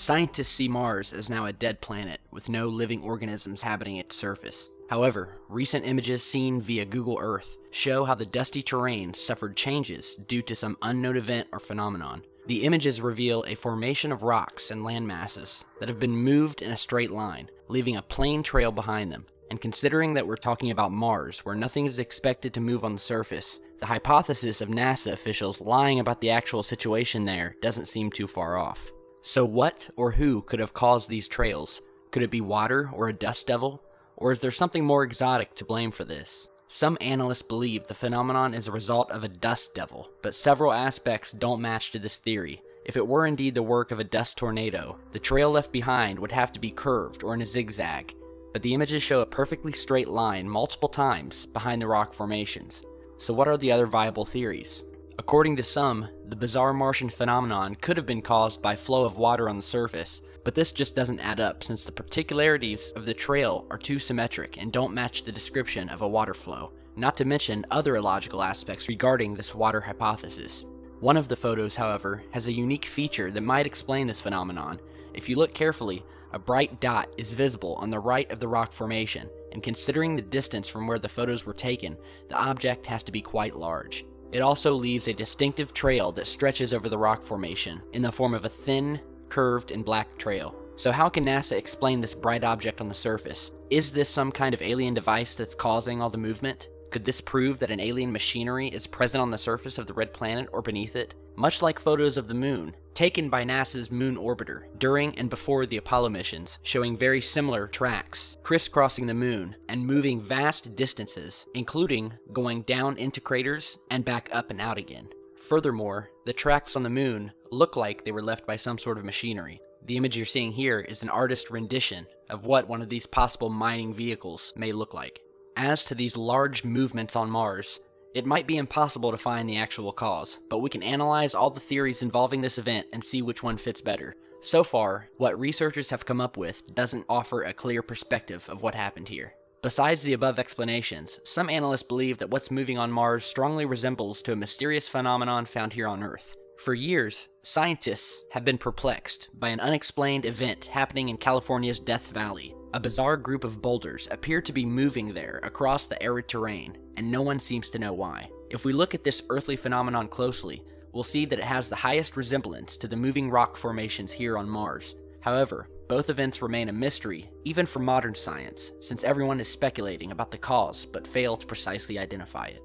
Scientists see Mars as now a dead planet with no living organisms inhabiting its surface. However, recent images seen via Google Earth show how the dusty terrain suffered changes due to some unknown event or phenomenon. The images reveal a formation of rocks and land masses that have been moved in a straight line, leaving a plain trail behind them. And considering that we're talking about Mars, where nothing is expected to move on the surface, the hypothesis of NASA officials lying about the actual situation there doesn't seem too far off. So what or who could have caused these trails? Could it be water or a dust devil? Or is there something more exotic to blame for this? Some analysts believe the phenomenon is a result of a dust devil, but several aspects don't match to this theory. If it were indeed the work of a dust tornado, the trail left behind would have to be curved or in a zigzag, but the images show a perfectly straight line multiple times behind the rock formations. So what are the other viable theories? According to some, the bizarre Martian phenomenon could have been caused by flow of water on the surface, but this just doesn't add up since the particularities of the trail are too symmetric and don't match the description of a water flow, not to mention other illogical aspects regarding this water hypothesis. One of the photos, however, has a unique feature that might explain this phenomenon. If you look carefully, a bright dot is visible on the right of the rock formation, and considering the distance from where the photos were taken, the object has to be quite large. It also leaves a distinctive trail that stretches over the rock formation in the form of a thin, curved, and black trail. So how can NASA explain this bright object on the surface? Is this some kind of alien device that's causing all the movement? Could this prove that an alien machinery is present on the surface of the red planet or beneath it? Much like photos of the moon, taken by NASA's moon orbiter during and before the Apollo missions, showing very similar tracks, crisscrossing the moon and moving vast distances, including going down into craters and back up and out again. Furthermore, the tracks on the moon look like they were left by some sort of machinery. The image you're seeing here is an artist's rendition of what one of these possible mining vehicles may look like. As to these large movements on Mars, it might be impossible to find the actual cause, but we can analyze all the theories involving this event and see which one fits better. So far, what researchers have come up with doesn't offer a clear perspective of what happened here. Besides the above explanations, some analysts believe that what's moving on Mars strongly resembles to a mysterious phenomenon found here on Earth. For years, scientists have been perplexed by an unexplained event happening in California's Death Valley. A bizarre group of boulders appear to be moving there across the arid terrain, and no one seems to know why. If we look at this earthly phenomenon closely, we'll see that it has the highest resemblance to the moving rock formations here on Mars. However, both events remain a mystery, even for modern science, since everyone is speculating about the cause but fail to precisely identify it.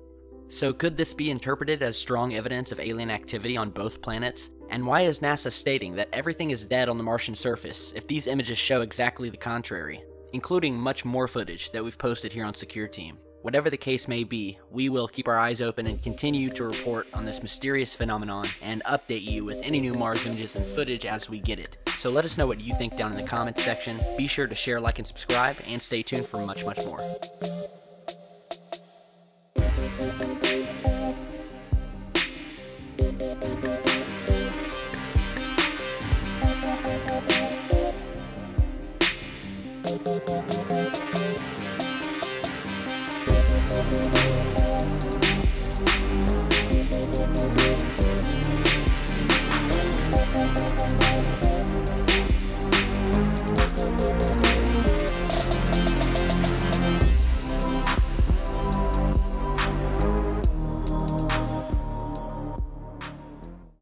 So could this be interpreted as strong evidence of alien activity on both planets? And why is NASA stating that everything is dead on the Martian surface if these images show exactly the contrary, including much more footage that we've posted here on Secureteam? Whatever the case may be, we will keep our eyes open and continue to report on this mysterious phenomenon and update you with any new Mars images and footage as we get it. So let us know what you think down in the comments section. Be sure to share, like, and subscribe, and stay tuned for much more.